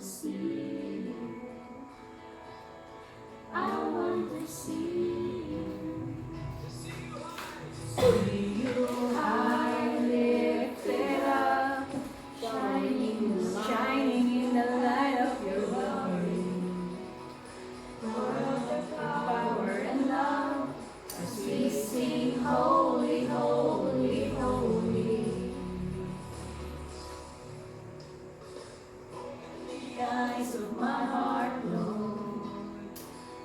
see you. I want to see you. See you high lifted up, shining in the light of your glory. Pour out the power and love as we sing, holy, holy, holy. The eyes of my heart, Lord.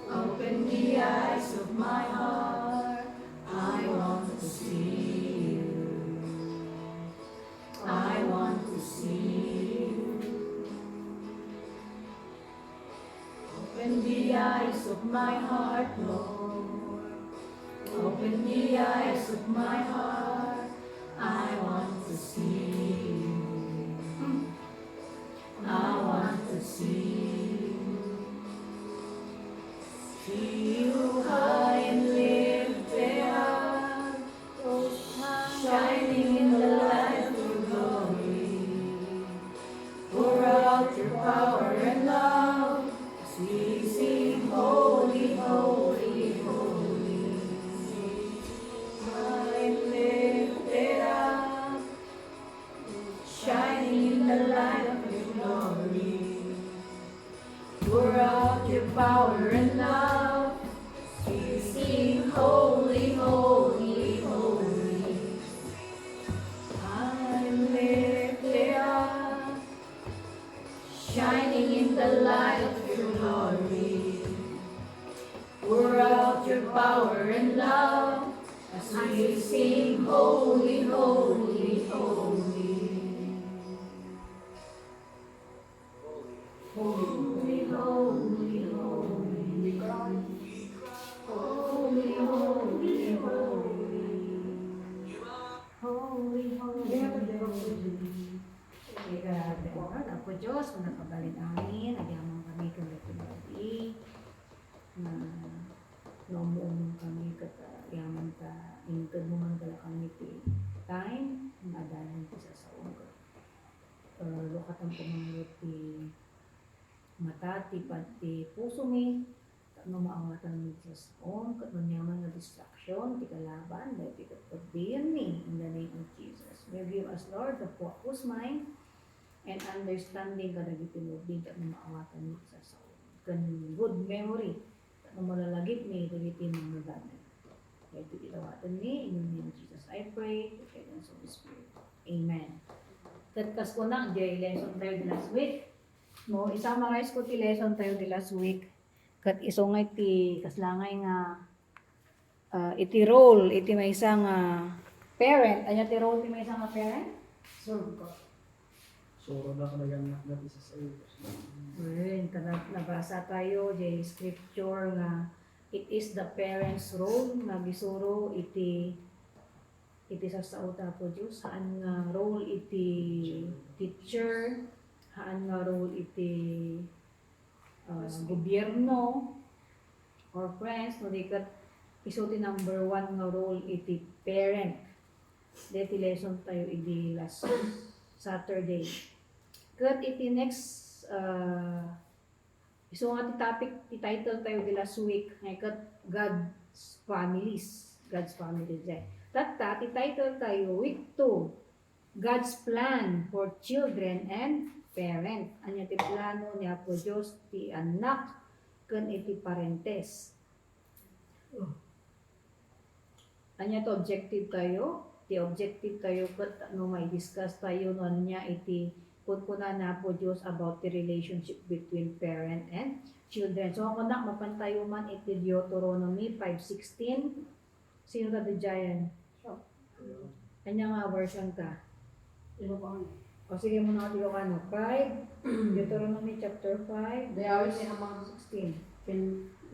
Open the eyes of my heart. I want to see you. I want to see you. Open the eyes of my heart, Lord. Open the eyes of my heart. I want to see you. I want to see you. See you high and lifted up, shining in the light of your glory. Pour out your power and love as we sing, holy, holy, holy. High and lifted up, shining in the light of your glory. Pour out your power and love. We sing, holy, holy, holy. I'm lifted up, shining in the light of your glory. Pour out your power and love as we sing, holy, holy, holy. Holy, holy, holy, God. Holy, holy, holy. Holy, holy, holy. Grabe. Ako Diyos, kung nakabalid amin, nagyamang kami kami na noong kami yaman ka, ingkod mo man kala kami time, nadalan ko sa saong ko. Lokatan ko mga matati pati puso mi no maawatan mi sa saon kat manyaman na distraction ti kalaban dahil ti katpagdiyan mi in the name of Jesus. May give us Lord the focus mind and understanding kada gitinubig kat no maawatan mi sa saon kan good memory kat no malalagip mi dagiti mga ganan. Kaya ito itawatan mi in the name of Jesus. I pray with the guidance of the Spirit. Amen. Katkas ko na jay lesson tayo last week. No, i-summarize ko ti lesson tayo di last week. Kat isungay ti kaslangay nga iti role, iti may isang parent. Anya ti role ti may isang parent? Serve ka. Suro na kalagang naklat isa sa iyo. Nabasa tayo di scripture nga it is the parent's role nga gisuro iti sa sauta po Diyos. Saan nga role iti teacher, haan nga role iti gobyerno or friends, no dikat iso ti number 1 nga role iti parent. Deti lesson tayo iti last Saturday. Kat iti next iso nga ti topic, ti title tayo di last week, nga kat God's families. Tata, ti title tayo week 2, God's plan for children and parent. Anya ti plano niya po Diyos ti anak ken iti parentes. Anya to objective tayo? Ti objective tayo ket no may discuss tayo no anya iti putpuna na po Diyos about the relationship between parent and children. So ako na mapantayo man iti Deuteronomy 5:16. Sino ka diyan? Anya nga version ka? O sige mo na tiyo ka no. 5, Deuteronomy chapter 5, verse 16.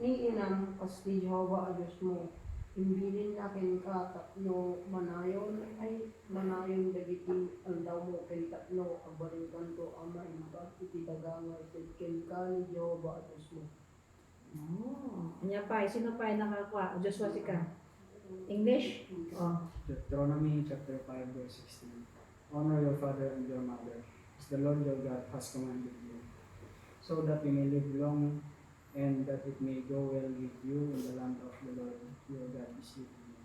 Niinam kas di Jehovah a Diyos mo, imbilin na ken ka tapno manayon ay manayon dagiti aldaw mo ken tapno abaling kanto amay mabat iti dagangay ken ka ni Jehovah a Diyos mo. Anya pa, sino pa nakakuha? Joshua ka. English? Deuteronomy chapter 5 verse 16. Honor your father and your mother, as the Lord your God has commanded you. so that you may live long and that it may go well with you in the land of the Lord your God is giving you.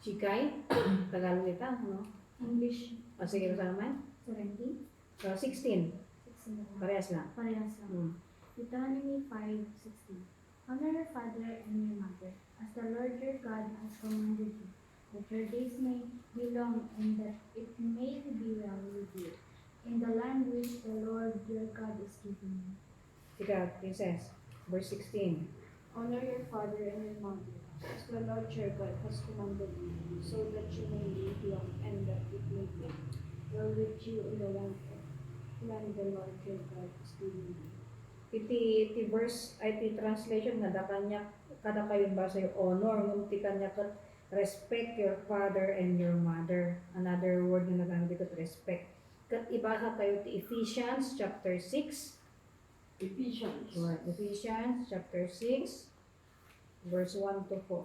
Chikay, Tagalog ito, no? English. O sige, sa naman. 17. So, 16. 16. Parehas lang. Parehas lang. Hmm. Deuteronomy 5:16. Honor your father and your mother, as the Lord your God has commanded you, that your days may be long and that it may be well with you, in the land which the Lord your God is giving you. Ikaw, Princess. Verse 16. Honor your father and your mother, as the Lord your God has commanded you, so that you may live long and that it may be well with you in the land the Lord your God is giving you. Iti verse, iti translation nga, kada kayo ba sa honor, nung ti kanya kat respect your father and your mother. Another word na nagamit dito, respect. Kat ibasa tayo ti Ephesians chapter 6. Ephesians. Right. Ephesians chapter 6, verse 1 to 4.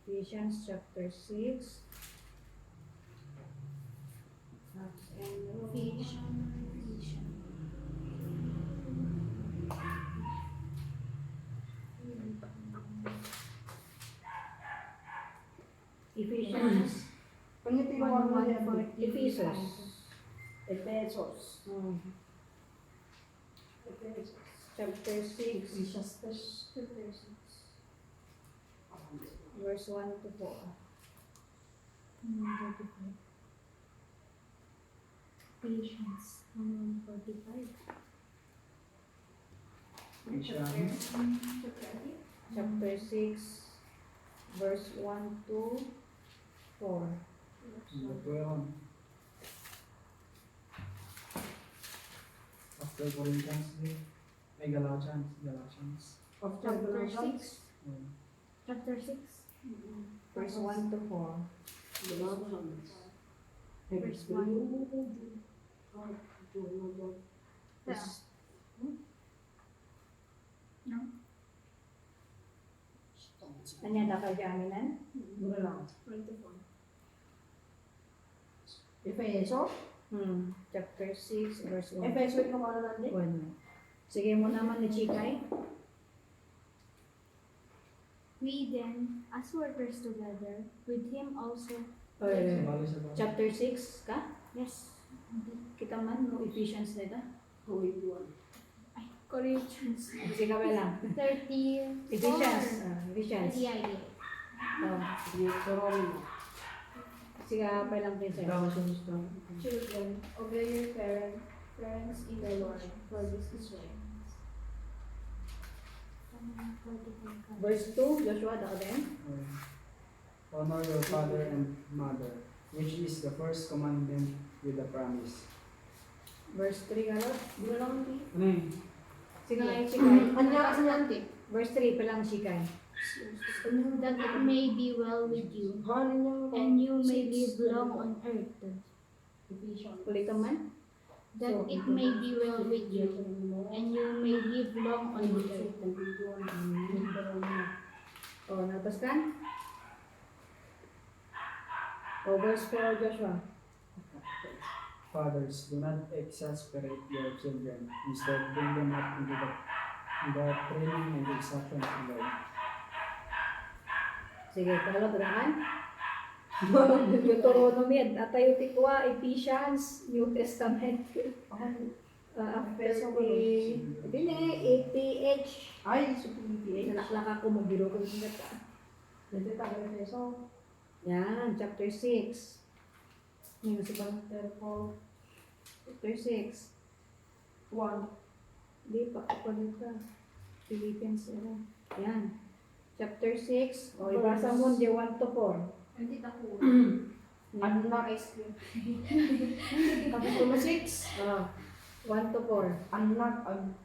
Ephesians chapter 6. And Ephesians. Pangitiwan mo niya po. Ephesus. Efesos. Efesus. Chapter 6, Ephesians. verse 1 to 4. Patience. 145. Chapter 6, verse 1 to 4. After Corinthians, ay Galatians. After Chapter Galatians. 6. Mm. Chapter 6. Verse 1 to 4. Galatians. Verse 1. Yes. No? Anya da ka jaminan? Mura lang. 24. Efeso? Chapter 6, verse 1. Efeso ito ka na natin? 1. Sige mo naman ni Chikay. We then, as workers together, with him also. Sabali sa bahay. Chapter 6 ka? Yes. Kita man, no Ephesians nito. Wait, one. Corinthians. Sige ka ba lang? 34. Ephesians. Ephesians. Yeah. Oh. Deuteronomy. Sige ka pa lang, Princess. Children, obey your parents in the Lord, for this is right. Verse 2, Joshua, da ka din? Honor your father and mother, which is the first commandment with a promise. Verse 3, galot? Mura lang natin. Ano yun? Sige nga, Chikay. Anya ka natin? Verse 3 pa lang, Chikay. That it may be well with you, Hanin niya ako. and you may live long on earth. Ephesians. Ulitan man? That it may be well with you, and you may live long on the earth. O, nabas ka? O, verse 4, Joshua. Fathers, do not exasperate your children. Instead, bring them up into the training and instruction of the Lord. Sige, pangalawa, tadaan. Deuteronomy, at tayo tikwa, Ephesians, New Testament. After dili, APH. Ay, sa PPA. Nalaklak ako, magbiro ko yung gata. Dito tayo Efeso. Yan, chapter 6. Yung sa chapter 4. Chapter 6. 1. Di pa ako dito. Philippians, ano. Yan. Chapter 6. O, ibasa mo, di 1 to 4. Hindi ako. Anak. Ice cream. Kapitulo 6. 1 to 4. Anak,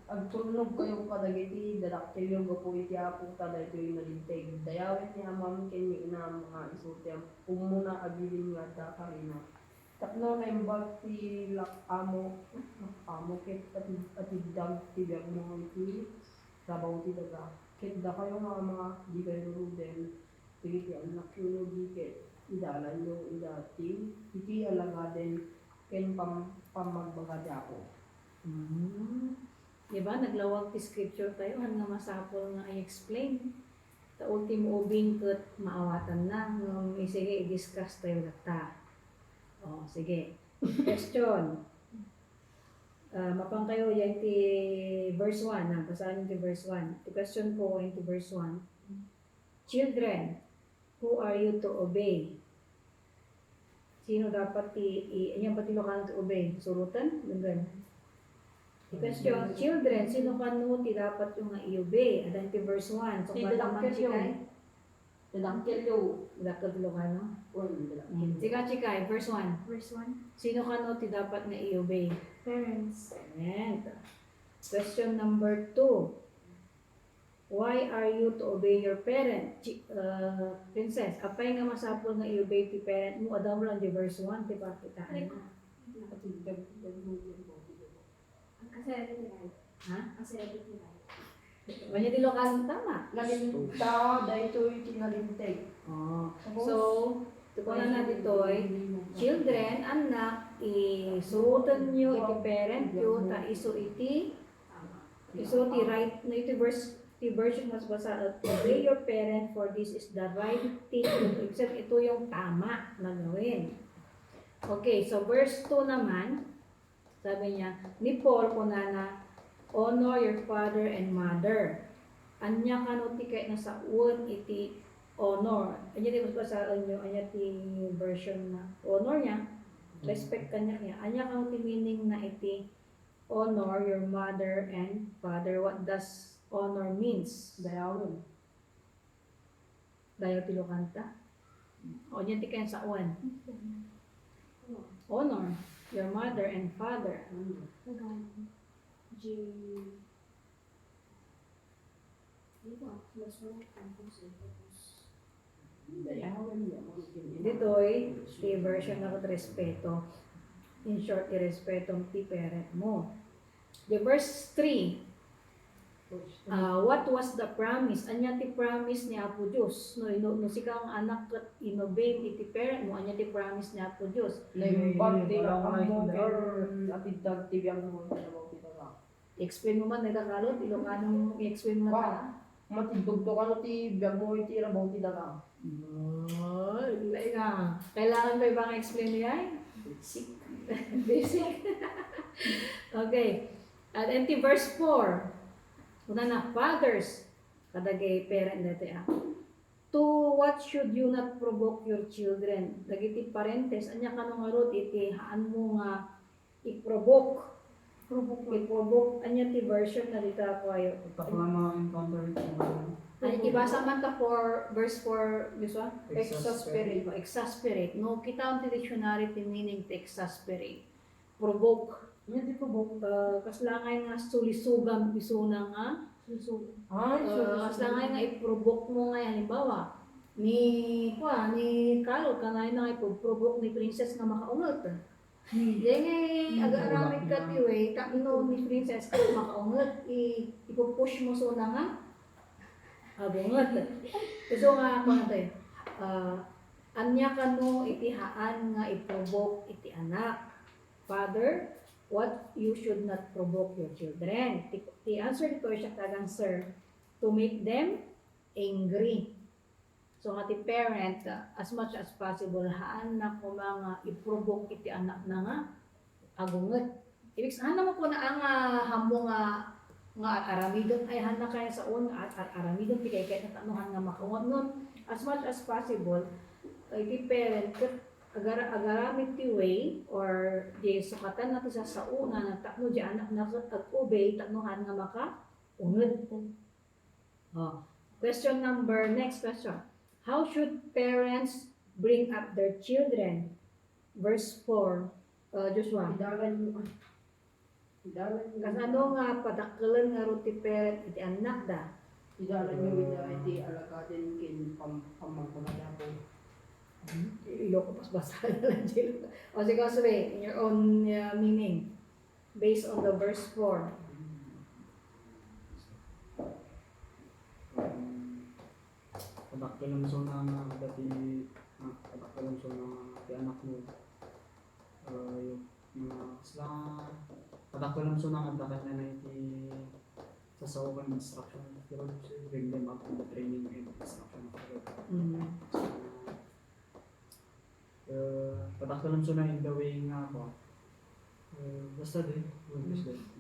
agtulnog kayo kadagiti, dadaktilyo gapo iti apo tada ito yung nalintig. Dayawin niya ma'am kini ina mga isulti ang umuna abilin nga da karina. Takno na imbag ti amo kit at dag ti biyag mga iti sabaw ti daga. Kit da kayo mga di kayo ruden, iti anak yun di kit idalan yung idati, iti alagaden ken pamagbagada ako. Diba, naglawag ti scripture tayo, nga masapol nga i-explain. Ta ultimo ubing ket maawatan na, sige, i-discuss tayo data. O, sige. Question. Mapang kayo yan ti verse 1, ha? Basahin ti verse 1. The question ko yan ti verse 1. Children, who are you to obey? Sino dapat iyan ba tinukan to obey? Surutan? Ganun. The question, children, sino kanu ti dapat yung i-obey? Adan ti verse 1. So, Si bataman Dadakkel chikay? Dadakkel yo. Dakkel tilukan, no? Dadakkel. Sika chikay, verse 1. Verse 1. Sino kanu ti dapat na i-obey? Parents. Ayan. Question number 2. Why are you to obey your parent? Princess, apay nga masapol nga i-obey ti parent mo, adam lang di verse 1, di ba kita? Kasi ito nila. Ha? Kasi ito nila. Wanya di lokal tama. Nalinta, dahito yung tinalintay. Oh. So, tukunan na dito children, anak, isurutan nyo iti parent nyo, ta iso iti right, no iti version mas basa, obey your parent for this is the right thing to do. Except ito yung tama na gawin. Okay, so verse 2 naman, sabi niya, ni Paul kunana, honor your father and mother. Anya kanuti kay nasa un iti honor. Anya di mas basa nyo, anya ti version na honor niya, respect kanya niya. Anya kanuti meaning na iti honor your mother and father. What does honor means? Dayawin. Dayo ti lokanta. O anya ti kaya sa un. Honor your mother and father. Tagalog. J. Dito, mas wala kang puso. Dayawin yan. Dito'y ti version na respeto. In short, irespeto ti parent mo. The verse 3, what was the promise? Anya ti promise ni Apo Diyos? No sika ang anak kat inobey iti parent mo, anya ti promise ni Apo Diyos? Laimbag din ang mo at idag tibiyang mo sa mga pitara. I-explain mo man, nagkakalot, Ilocanong i-explain mo na. Matidugto ka no ti biyang mo iti rabaw ti daga. Oh, kailangan ba ibang explain niya? Basic. Okay. At empty verse 4. Una na, fathers, kadagay parent dati to what should you not provoke your children? Dagiti parentes, anya ka nung arot, iti haan mo nga i-provoke. I-provoke, anya ti version na dito ako ayo. Ito ko lang mga-encounter ito. Ay, ibasa man ta for verse 4, this one? Exasperate. Exasperate. No, kita ang ti dictionary ti meaning ti exasperate. Provoke. Yan di provoke. Kaslangay nga sulisugan, isuna nga. Ay, Kaslangay nga i-provoke mo nga, halimbawa, ni Carol, kanay na i-provoke ni Princess nga makaungot. Hindi aga-aramid ka tiwe, takno ni Princess ka makaungot, ipupush mo so na nga. Abungot. So nga ako na tayo, anya ka no itihaan nga i-provoke iti anak. Father, what you should not provoke your children. The answer dito siya tagang sir, to make them angry. So nga ti parent, as much as possible, haan na ko mga i-provoke iti anak na nga agungot. Ibig sabihin naman po na ang hamo nga aramidon ay hana kaya sa un at aramidon ti kay natanuhan nga makaungot nun. As much as possible, iti parent agaramit ti way or di sukatan nato sa una na takno di anak na ag-obey taknuhan nga makaungot. Next question. How should parents bring up their children? Verse 4, Joshua. Kasano nga padakkelan nga ro ti parent iti anak da. Idalan nyo iti alagaden kin pamagpagada po. Ilo ko pas basahin lang dito. O sige, sabi, in your own meaning, based on the verse 4. Kadakkelan so na dati kadakkelan so na ti anak mo. Katakto lang so nang andakan na iti sasawakan ng instruction of the Lord, bring them up in the training and instruction of the Lord. Katakto lang so na in the way nga ako. Basta din,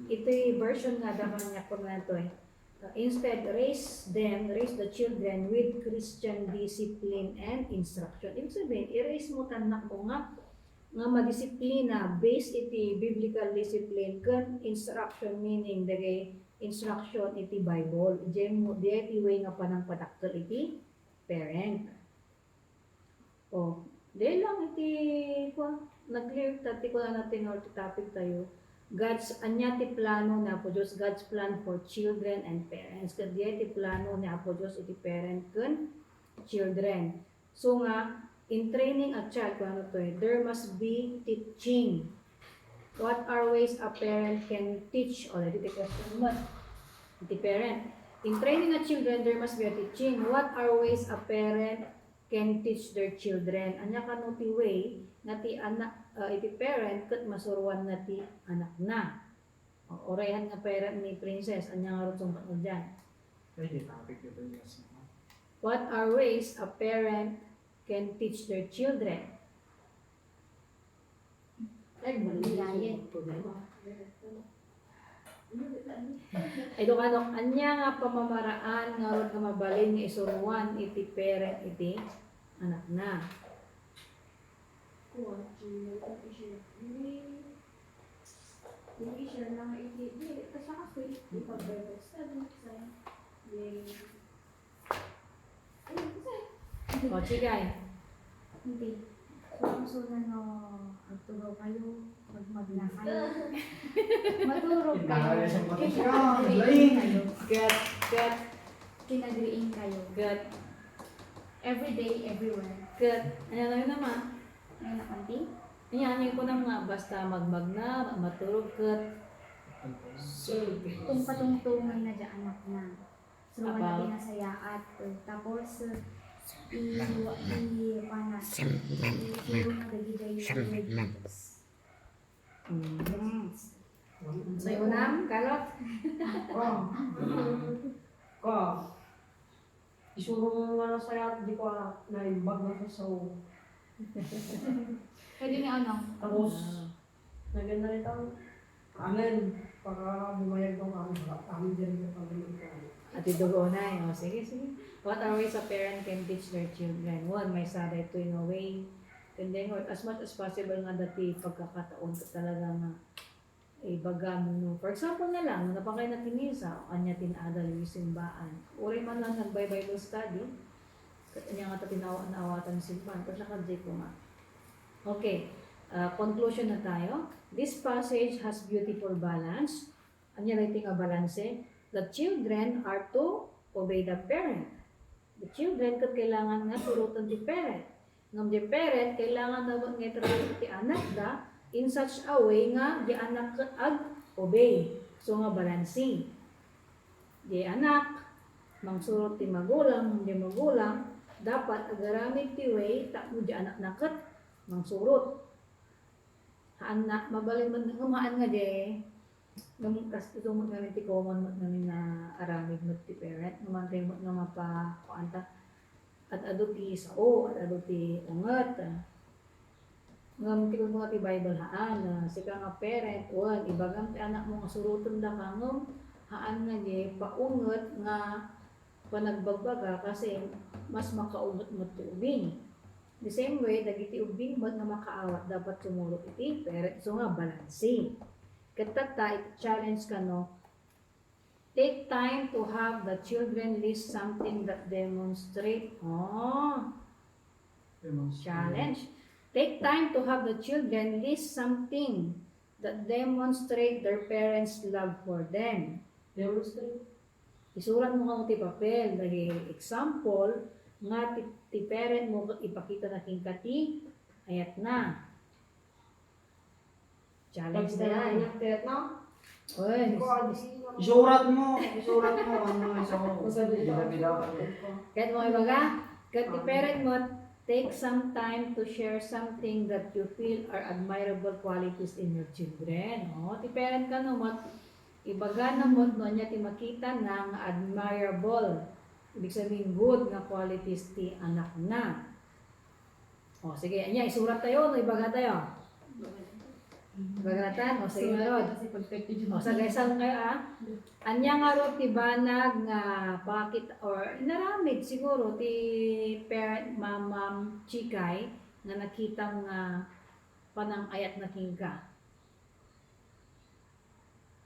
Ito'y version nga dapat niya po na ito eh. Instead, raise the children with Christian discipline and instruction. Ibig sabihin, i-raise mo tanak mo nga madisiplina based iti biblical discipline kan instruction meaning dagay instruction iti Bible. Iti way nga panang padakkel iti parent. Dahil lang iti nag-clear tati ko na natin or topic tayo. Anya ti plano na po Diyos, God's plan for children and parents. Kaya ti plano na po Diyos iti parent kun children. So nga, in training a child, there must be teaching. What are ways a parent can teach? Already the question mo. The parent. In training a children, there must be a teaching. What are ways a parent can teach their children? Anya ka no ti way na ti anak, iti parent kat masuruan na ti anak na. Orayan nga parent ni Princess, anya nga rutong ka dyan. Kaya di topic ito yes. What are ways a parent can teach their children? Bigayan. Ay do ano anya nga pamamaraan nga rod nga mabalin nga isuruan iti parent iti anak na. i-share lang kasi ipag-Bible study O chigay. Hindi. So, no, magturo kayo, magmag na kayo. Matulog kayo. Get Kinagriin kayo. good. Every day, everywhere. Good. Ano na yun naman? Ngayon na kanti? Iyanin ko na nga basta magmag na, maturog kat. Kung patungtungan na dyan anak na. So, wala About? pinasayaat. Tapos, i-turo na gagiday So yun na, kalot. Isuro mo nga na saya, di ko na imbag na sa Pwede ni ano? Tapos, naganda rin ang kanan para bumayag ng kami dyan yung kami. At idugo na eh. O, sige. What are ways a parent can teach their children? One, may saray to in a way. And then, as much as possible nga dati pagkakataon ko talaga nga ibaga mo. No. For example na lang, napakay na kinisa, kanya tinagal yung simbaan. Uri man lang nag-Bible study, kanya nga tinawatan ng simbahan. Pero nakadjay ko nga. Okay, conclusion na tayo. This passage has beautiful balance. Anya rating a balance. The children are to obey the parent. The children kailangan nga turutan the parent. Ngam the parent kailangan dapat nga turutan ti anak da in such a way nga di anak ag obey. So nga balancing. Di anak mangsurot ti magulang, di magulang dapat agaramit ti way ta mo di anak nakat mangsurot. Haan na mabalin man ngumaan nga di nung kasto mo namin ti common mo namin na aramid mo ti parent numantay mo nga mapa kuanta at ado ti sao at ado ti ungat ngam ti mo ti Bible haan sika nga parent wan ibagam ti anak mo nga suruton da kangom haan nga di paunget nga panagbagbaga kasi mas makaunget mo ti ubing. The same way dagiti ubing mo nga makaawat dapat sumurot iti parent so nga balancing. Katata, challenge ka no, take time to have the children list something that demonstrate. Challenge. Take time to have the children list something that demonstrate their parents' love for them. Demonstrate. Isurat mo kang ti papel, dahil example, nga ti parent mo ipakita na kingkati, ayat na. Challenge na yan. Oy, Isurat mo ano Masabi ka. kahit mo ibaga, kahit ti parent mo, take some time to share something that you feel are admirable qualities in your children. O, ti parent ka no, ibaga na mo no niya ti makita ng admirable. Ibig sabihin good nga qualities ti anak na. O, sige, anya, isurat tayo, no, ibaga tayo. Bagatan, o sige nga rod. O sa gaisang kayo anya nga rod ti banag nga bakit or naramid siguro ti parent ma'am Chikay nga nakitang panangayat na kingka.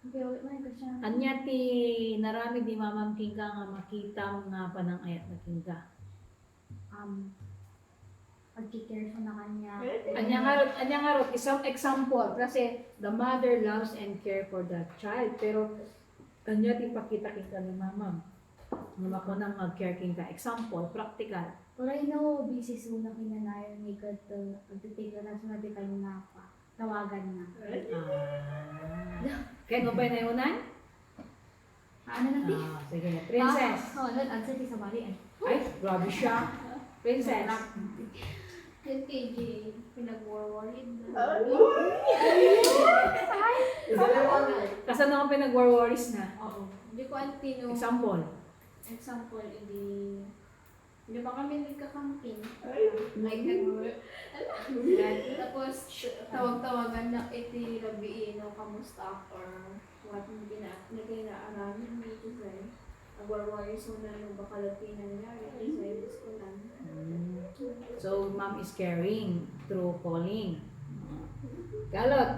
Okay, ulit man ko siya. Anya ti naramid di ma'am kingka nga makitang panangayat na kingka. Pag-care siya na kanya. Anya nga rod isang example kasi the mother loves and care for the child pero anya ti pakita kingka ni mama. Nga makunang mag-care kingka. Example, practical. Pero I know, busy soon na kinanayon ni God to pagtitigil na sa natin kayo na pa. Tawagan na. Kaya mo ba nayunan? Ano na ti? Sige, princess. Oo, answer ti sa bali eh. Ay, grabe siya. Princess. Yung KJ, pinag-worried na. Kasan naman pinag-worries na? Oo. Hindi ko antino. Example. Hindi ba kami nagkakamping? Tapos, tawag-tawagan na iti labiin o kamusta or what nagkinaaramin ni Jose. Nag-worries mo na nung baka lapi nangyari. Kasi gusto lang. So, mom is caring through calling. Galot.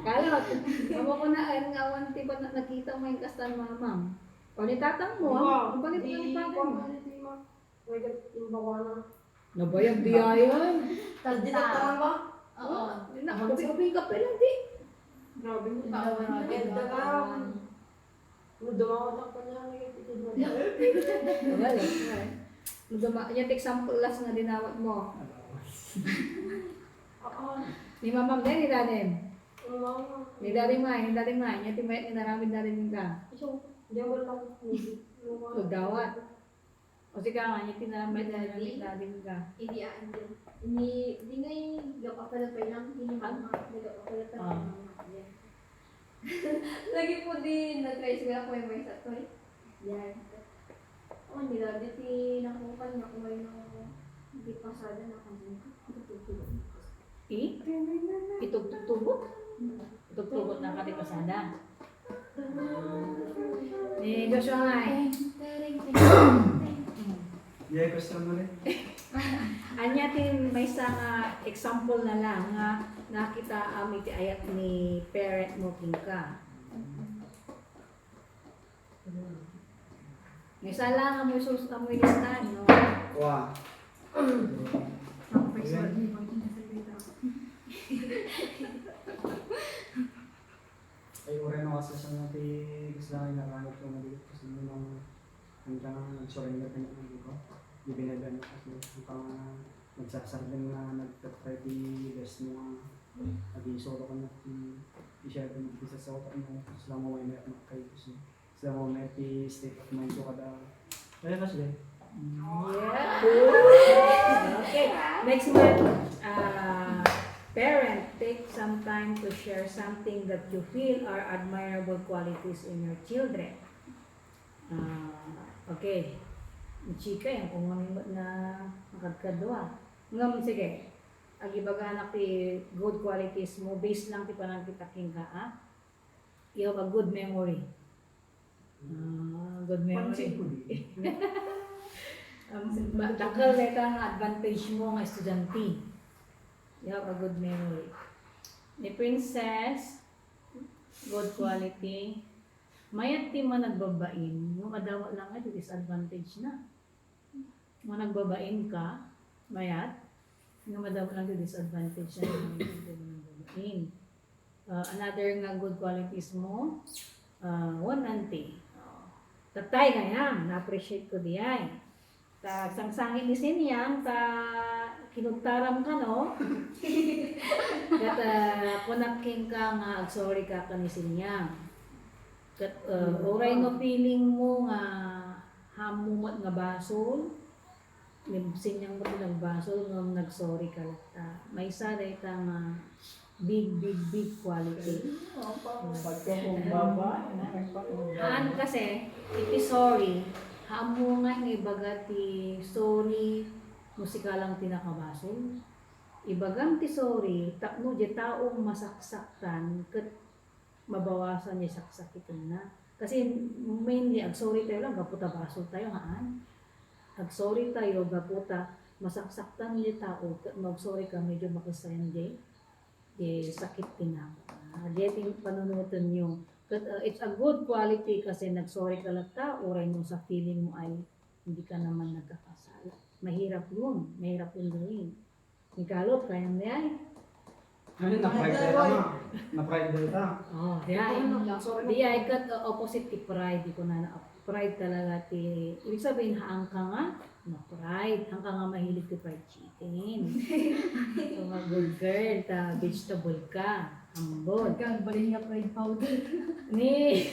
Galot. Amo ko na ay nga wanti ba nakita mo yung kastan mga ma'am. O ni tatang mo, ang bakit ang tatang mo? Nabayag di ayon. Tagdita ba? Oo. Nakapag-uping ka pala di. Grabe mo Tawan tawa. na, Ganda ka. tawan. Dumawat ang kanya ng ititid mo. Wala. Yung example last na dinawat mo. Oo. Ni mamam din, ni dadim. Mama. Ni dadim nga. Niya timayat ni naramid dadim ka. So, di mo lang Pagdawat. O sige nga, niya tinaramid dadim ka. Hindi din. Hindi nga yung gapapalapay lang. Hindi mama. Nagapapalapay lang mama. Yan. Lagi po din, na-try siguro ako yung may sa toy. Yan. O, nila, diti nakukan na kung may hindi pasada na kanina. Tutulog. Itugtog-tugot? Itugtugot na katipasada. Joshua nga eh. Yeah, question mo rin. Anya tin may isang example na lang nga nakita iti ayat ni parent mo kingka. May sala nga mo sus amoy listan no. Wow. Ay, ore no kasi sa mga gusto lang inarangat ko na dito kasi nung hanggang nag-surrender ka na dito. Di binagan kasi hanggang nagsasardin na nag-try di best mo adi-solo ka na i-share ka na sa utak mo sila mo may meron kayo kasi sila mo may state of mind ko kada kaya kasi Yeah. Okay. Next one. Parent, take some time to share something that you feel are admirable qualities in your children. Okay. Chika yung kumunimot na makagkadwa. Ngam, sige. Ang ibaga na ti good qualities mo, based lang ti panang kitaking ka, ha? You have a good memory. Good memory. Dakal neta ang advantage mo nga estudyante. You have a good memory. Ni princess, good quality. Mayat ti man nagbabain, yung adawa lang ay disadvantage na. Mo nagbabain ka, mayat, yung adawa lang disadvantage na yung nagbabain. Another nga good qualities mo, one auntie. Tatay kayang, na-appreciate ko di ay. Ta sangsangin ni siniyang ta kinugtaram ka no. Kat kunaking ka nga sorry ka ni siniyang. Kat oray no feeling mo nga hamumot nga basol. sinyang mo nagbaso nung nag-sorry ka lang. May isa rin nga big quality. Pagka kung baba, Ano kasi, iti sorry, hamo nga ng ibaga ti sorry, musika lang tinakabasol. Ibagang ti sorry, takno di taong masaksaktan, kat mabawasan niya saksakitan na. Kasi mainly, ag sorry tayo lang, gaputa basol tayo haan. Ag sorry tayo, gaputa, masaksaktan niya tao, kat mag-sorry ka, medyo makasayan di sakit tinako. Di ating panunutan yung it's a good quality kasi nag-sorry ka lang tao, oray mo sa feeling mo ay hindi ka naman nagkakasala. Mahirap yun gawin. Ikalot, kaya mo yan. Ano, na-pride tayo na. Na-pride tayo ta. Oh, di ay kat opposite ti pride, di ko na pride talaga ti, ibig sabihin haang ka nga, na pride, hang ka nga mahilig ti fried chicken. So, mga good girl, ta vegetable ka, ambod. Nagkabalin nga pride powder. Ni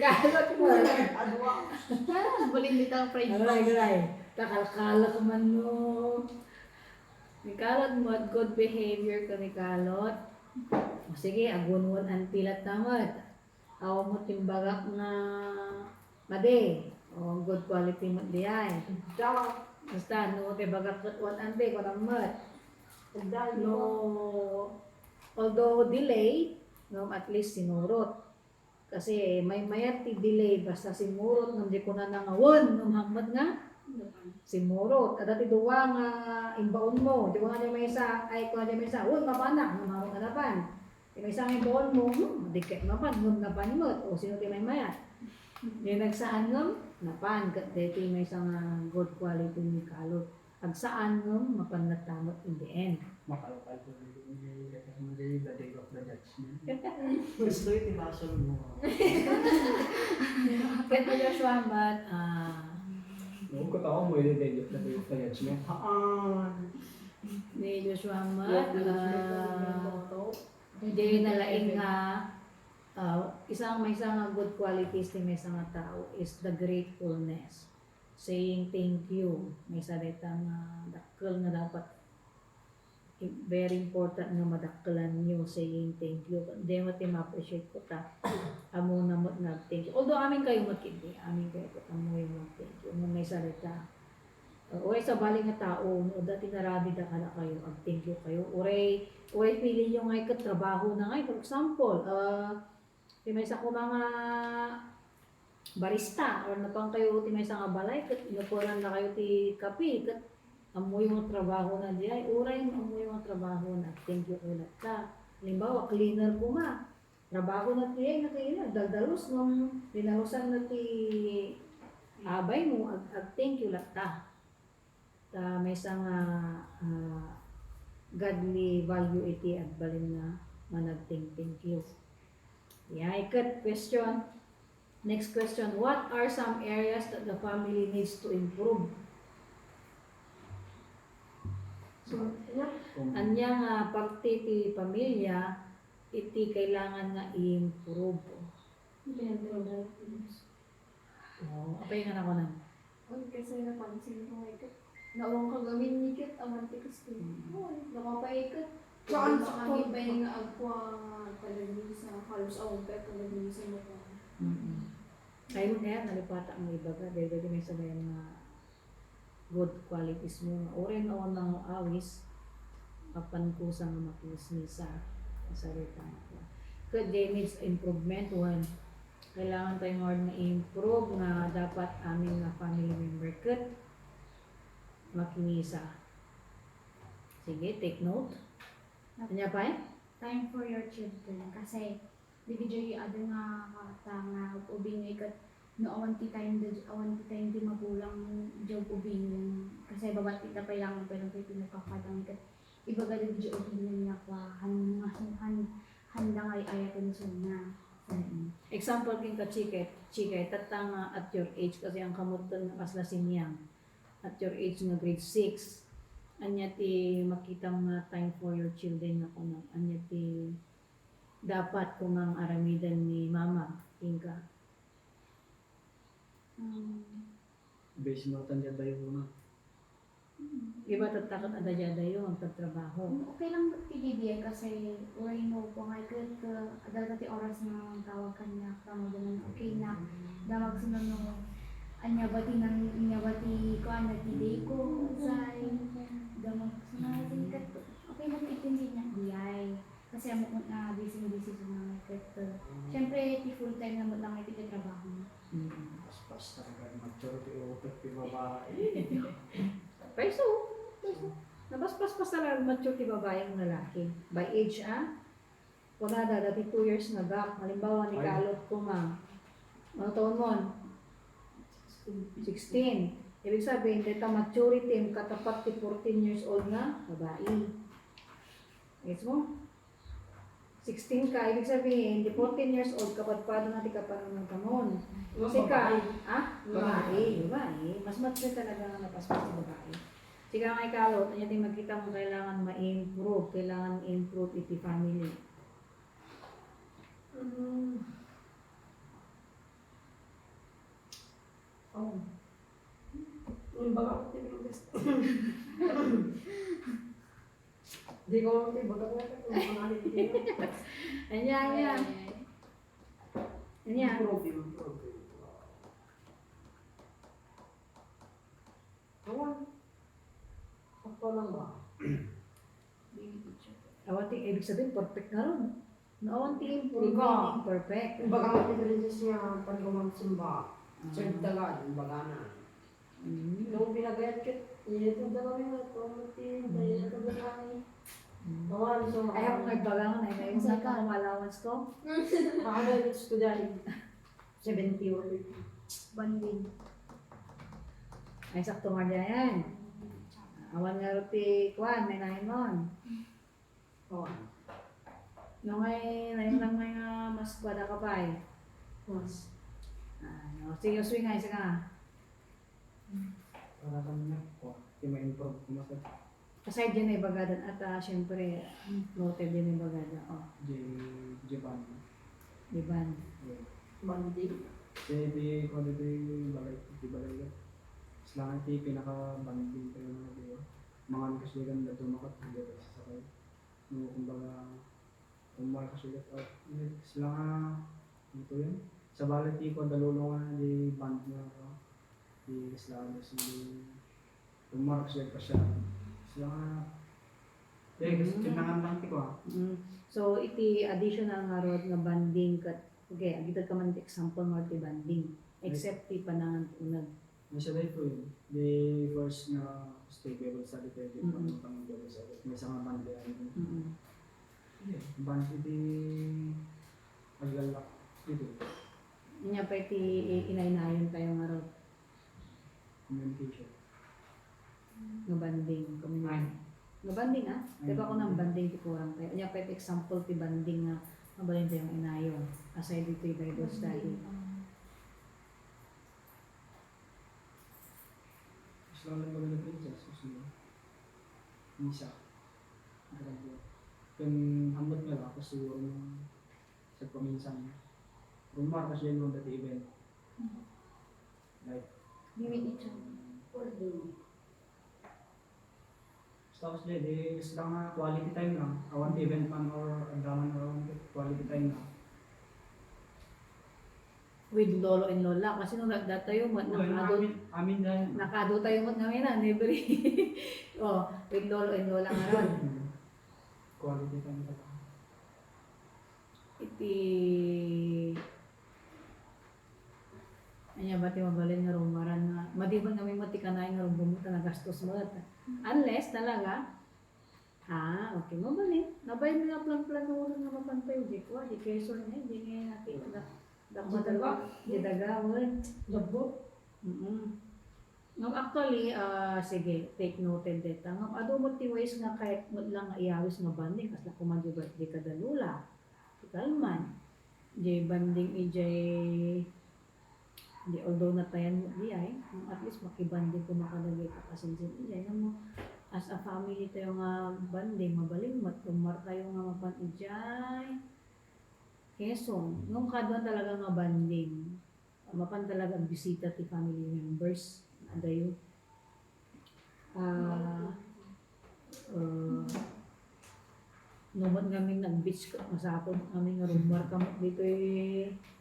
kalot mo. Balin dito ang pride Aray, powder. aray. Kakalkala ka man no. Ni kalot mo at good behavior ka ni kalot. O sige, agunwan ang pilat namat. Awa mo timbagak na made. O good quality mo di ay. Basta, no, kay bagak katwan ante, ko namat. No, although delay, no, at least sinurot. Kasi may mayat ti delay, basta simurot, nung di ko na nangawan, nung hamad nga, simurot. At dati duwa nga imbaon mo, di ko nga may isa, ay ko nga may isa, uy, mapanak, namarong kanapan. Di may isa nga imbaon mo, di kaya mapan, nung napan mo, o sino ti may mayat. Di nagsaan nga, napan, kat dati may isa nga good quality ni kalot. Ag saan nga, mapan natamot in the end. Makalokal ko hindi the day of the judgment. Gusto yung tinasol mo. Kaya to Joshua, but, Noong ko tao mo yung the day of the judgment. ni Joshua, but, hindi nalaing nga, isang may isang good qualities ni may isang tao is the gratefulness. Saying thank you. May saritang dakkel na dapat very important nga madakkelan nyo saying thank you. Hindi mo ma-appreciate ko ta. Amo na mo na thank you. Although amin kayo magkindi. Amin kayo ko amo yung mag-thank you. Nung may sarita. Uray sa baling nga tao, no, dati narabi da ka na kayo, ag-thank you kayo. Uray pili nyo ngay katrabaho na ngay. For example, may isa ko mga barista or napang kayo ti may isa nga balay, kat inupuran na kayo ti kape, kat amoy yung trabaho na diay, uray mo amoy yung trabaho na, thank you ulit ka. Halimbawa, cleaner ko ma, trabaho na ti ay nakaila, daldalos nung dinalusan na ti abay mo, ag thank you ulit ta. Ta may isang godly value iti at balin na manag-thank you. Yeah, ikat question. Next question, what are some areas that the family needs to improve? Anya nga parte ti pamilya, iti kailangan nga i-improve. Apay nga na ko nan. Kasi napansin ko ikat. Nawang kagamin ni Kit, aman ti kasi. Nakapaikat. Saan Sa sa kami pa yung agwa talagang sa halos awang pa talagang sa mukha. Ayun kaya nalipata ang ibaga, dahil may sabayan nga good qualities mo. Oren o ng awis, papan ko sa mga makinisnisa sa rita ko. Could they needs improvement one. Kailangan tayong hard na improve na dapat aming na family member could makinisa. Sige, take note. Kanya pa eh? Time for your children. Kasi, di video yung ada nga kata nga ubing ikat no awan ti time di magulang job ubing kasi babat kita pa lang pero kay pinagkakadang ikat ibaga di video ubing niya kwa handa nga ayatin suna. Example king ka chika, tatang at your age kasi ang kamutan ng aslasiniyang at your age nga grade 6. Anya ti makita nga time for your children na kuno. Anya ti dapat kung ang aramidan ni mama, tingka. base mo tandiyan tayo na. Iba tatakot ada jada yung ang pagtrabaho. Okay lang PDBI kasi uray mo po nga ikot adal dati oras na tawag kanya kamo ganun okay na damag sunod no anya bati ko ana tiday ko say damag sunod ikat okay mo itindi niya diyay kasi amo na busy sa mga ikot syempre ti full time na mo lang iti trabaho Pas talaga maturity o pati babae. Peso. Nabaspas-pas talaga mature ti babaeng lalaki. By age, wala dati 2 years na gap. Halimbawa, ni Kalot ko ano taon mo? 16. Ibig sabihin, dito maturity, katapat ti 14 years old na babae. Gets mo? 16 ka, ibig sabihin, di 14 years old, kapatpado na ti kapanang kamon. Kasi ka, babae. Mas mature talaga nga napaspas ti babae. Sige nga Kalot, ano yung magkita mo kailangan ma-improve, kailangan improve iti family. Oh. Yung baga ko tinigis. Di ko lang baga ko kung mangalit dito. Anya. Problem. Awan. Ako lang ba? Awan ti, ibig sabihin, perfect na ron. Awan ti improve, Ikaw. perfect. Yung baga ko tinigis niya pag magsimba. Sir taga, yung baga na. Nung pinagayat ko, ito kami na ito, dahil ito ba kami. Awan, so Ay, ako nagbalangan ay ngayon sa allowance ko. nakagalit ko dahil 70 or 50. banding Ay, sakto nga dyan yan. Awan nga roti, kwan, may nahin nun. Awan. Nung ay, nahin lang may mas kwada ka pa eh. Mas. Sige, swing nga, isa nga. Para kami na ko. Di ma-improve ko mas Aside dyan ay bagadan at syempre, noted din ay bagada. Japan. Diban? Banding. Kasi di ko di balay. Slangan ti pinaka-banding kayo mga diyo. Mga kasulitan na tumakat hindi ka sasakay. No, kumbaga, kung mga kasulit at sila nga ito yun. Sa balat ti ko dalulungan di band nga ako. Di sila nga kung mga kasulit pa siya. Sila nga kasi tinangan lang ti ko So, iti additional nga rod nga banding kat okay, agitad ka man example nga ti banding except ti panangan unag. Nasa day po yun. The first nga stable study pwede pa ng pang-double study. May isang band yan. Band iti aglalak dito. Inya pa iti inaynayon tayo nga rod Communication. nga banding. Nga banding Diba ako ng banding ti kurang tayo. Inya pa iti example ti banding nga mabalin tayo inayon. Aside dito yung Bible study. Gusto lang lang ng princess. Gusto Misa. Grabe. Kung hamot nga lang, kasi siguro sa paminsan. Rumar kasi yun ng dati event. Like, limit each tapos di sila nga quality time lang. Awan event man or andaman or quality time lang. With lolo and lola. Kasi nung tayo mo, Amin dahil. nakado tayo mo namin never. With lolo and lola nga ron. Quality time lang. Iti anya ba ti mabalin nga rumaran nga madiban kami matikanay nga bumuta na gastos mo unless talaga okay mabalin nabay nga plan mo nga mapantay di ko di keso na di nga nakita dapat talaga di dagawon Labo. No, actually, sige, take noted dito. Ang ado mo ti ways nga kahit mo lang iawis nga banding kasi kumandi birthday ka dalula. Kalman. Di banding di although natayan mo di ay, at least makibanding ko makalagay ka kasi di ay mo as a family tayo nga banding mabaling matumar tayo nga mapan ijay. Keso, nung kadwan talaga nga banding, mapan talaga bisita ti family members. adayo. Numot kami nag-beach masapon kami nga rumbar kamo dito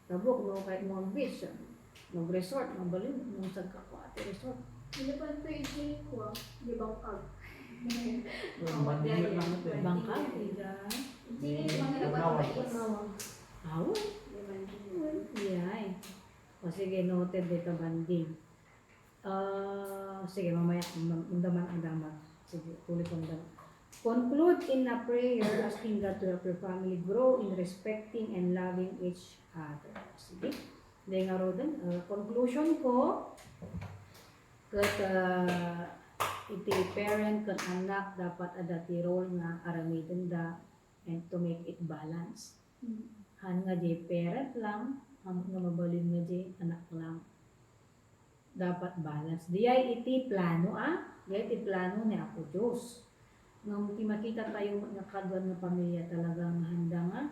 tabok no kahit mo beach nag-resort mabalin nung sagkakwate resort. Hindi pa ito i-ko, di bangkag. Bandingan lang ito eh. Bangka, ida. Sige, mga dapat Nawag. pa-inawag. Awon. Yeah. O sige, noted dito banding. Sige, mamaya, undaman ang damat. Sige, ulit ang damat. Conclude in a prayer asking God to help your family grow in respecting and loving each other. Sige. Dahil nga rodan, conclusion ko, kat iti parent kat anak dapat ada ti role nga aramiden da and to make it balance. Han nga di parent lang, ang nga mabalin nga di anak lang. Dapat balance. Diyay iti plano diyay iti plano ni Apo Diyos. Ngam ti makita tayo nga kadwan nga pamilya talagang handa nga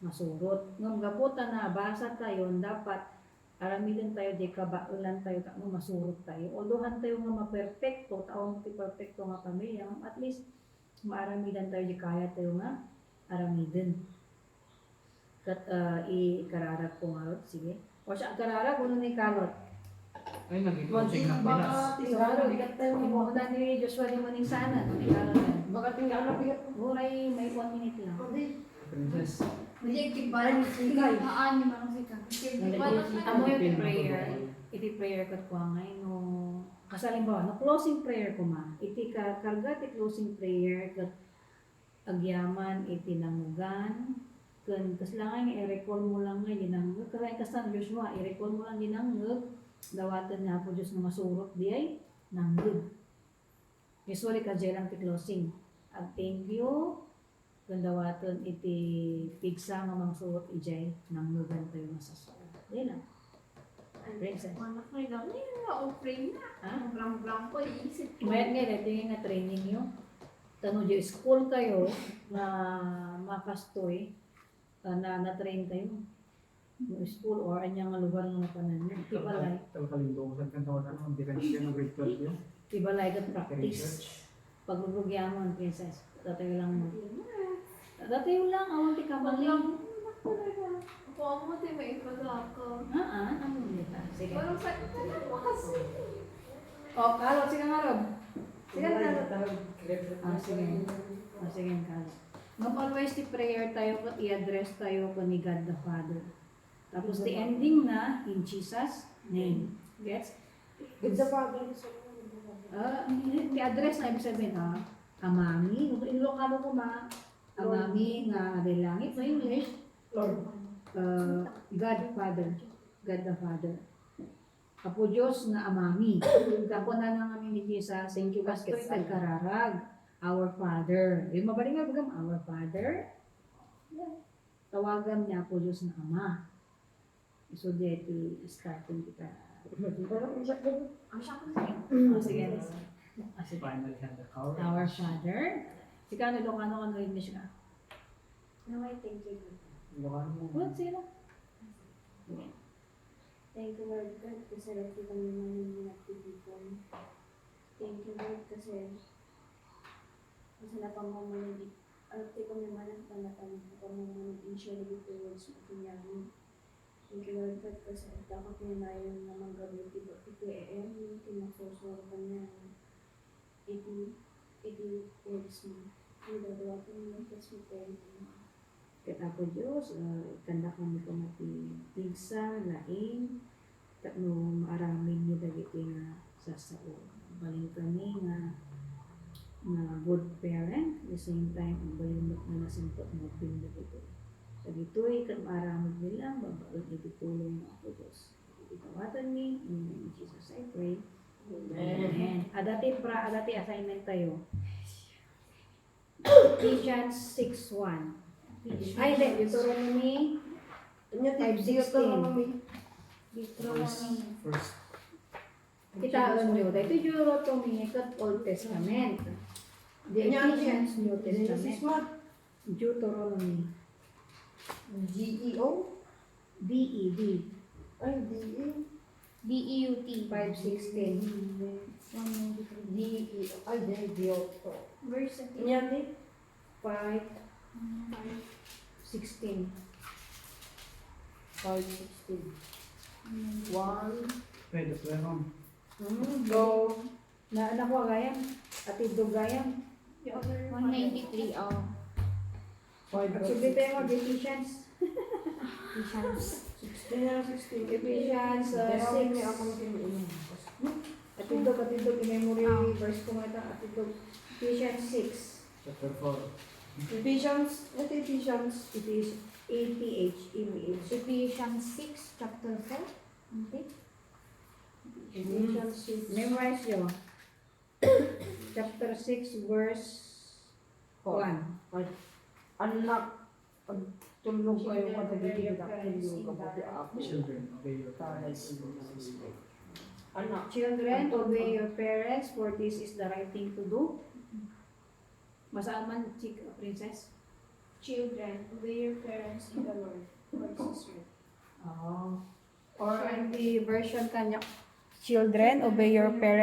masurot. Ngam gaputa na basa tayo dapat aramidin tayo di kabaulan tayo no masurot tayo. Although tayo nga maperfecto, taong ti perfecto nga pamilya, at least maaramidan tayo di kaya tayo nga aramidin. Kat ikararag ko nga sige. O siya kararag uno ni kalot. Ay, nag-i-coaching na pinas. Siguro bigat tayo mo na ni Joshua di maning sana ni kalot. Baka tinggal na bigat. Muray may 1 minute lang. Princess. Hindi, kibalan si Kay. Haan ni Manong si Kay. Amo yung prayer. Iti prayer kat ko ngay no kasalimbawa no closing prayer ko ma. Iti karga ti closing prayer kat agyaman iti nangugan ken kaslangan i-recall mo lang nga ginangeg kaya kasan Joshua i-recall mo lang ginangeg dawatan niya po Diyos na masurot di ay nanggeg. Usually ka lang ti closing. Ag thank you ken dawatan iti pigsa nga mangsurot ijay nanggegan tayo masasurot. Di lang. Princess. Anak na lang, na-offering na. Ha? Blang-blang ko, iisip ko. Mayat nga tingin nga training nyo. Tano dyo, school kayo na makastoy na na-train kayo. Yung school or anyang nga lugar nga panan nyo. Tibalay. Talakalindosan kan tawag ano, differentiation ng grade 12 yun. Tibalay ka practice. Research. Pagrugyaman, princess. Datayo lang mo. Datayo lang, awan ti kamaling. Ako mo tayo may ipag-ako. Ano nita? Sige. Parang sa ito mo kasi. O, kalot, sige nga Rob. Sige nga Rob. Sige. Sige nga kalot. Always ti prayer tayo, i-address tayo ko ni God the Father. Tapos the ending na, in Jesus' name. Gets? Good the father. I-address na ibig sabihin, Amami, Ilocano ko ma, Amami nga langit sa English, Lord. God Father, God the Father. Apo Diyos nga Amami. Kapo na nang amin ni Jesus, thank you Pastor, kararag, our Father. Yung mabaling nga bagam, our Father. Tawagan niya Apo Diyos nga Ama. So, dito, starting kita. Ang siya ko siya. Sige. Sige. Finally had the power. Our Father. Sige, ano Ilocano English ka? Naway, thank you. Ilocano mo. What? Sige lang. Thank you, Lord God, kasi lagi kami naninatipon. Thank you, Lord, kasi napamamanag at kami manang napamamanag in share with the words of Pinyamin. Thank you, Lord God, kasi dapat niya na yung namang gawin iti AM, yung tinasosoro ka niya iti words mo. Yung dadawatin mo, kasi mo Kaya po Diyos, ikanda kami ko mati tigsa, laing, no maaramin niyo dagiti nga sasao. Baling kami nga good parent, at the same time, ang balimot na nasintot mo pinagito. Sa dito'y kat maaramid nila, babaod itutulong mo ako Diyos. Itawatan ni, in Jesus I pray. Amen. Adati assignment tayo. Ephesians 6:1. Ay, hindi. Deuteronomy 5:16. First. Kitaan nyo. Ito yung Deuteronomy kat Old Testament. The Ephesians New Testament. Deuteronomy. GEO? D-E-D. Ay, DE. DEUT. 5:16. 193. Ay, Diyos. Verse 13. Yan eh. 5:16. 5:16. 1. Pwede, pero Go. Na nakuha gayam. Atidog gayam. The other 193. Oh. 5. Sabi tayo mag Ephesians. Ephesians. 16. Ephesians Pero 6. may akong tinuunan. Atidog, in-memory Ah. verse ko nga ito. Atidog. Ephesians 6. chapter 4. Ephesians. Ito Ephesians. It is ATH, image. Ephesians 6, chapter 4. Okay. Ephesians 6. Memorize nyo. Chapter 6, verse 1. Anak. Pag tulog kayo kadagiti yung kapati ako. Children, obey your Parents. parents. Anak. Children, obey your parents, for this is the right thing to do. Masaan man, princess? children, obey your parents in the Lord. Lord sister. Or in the version kanya, children, obey your parents.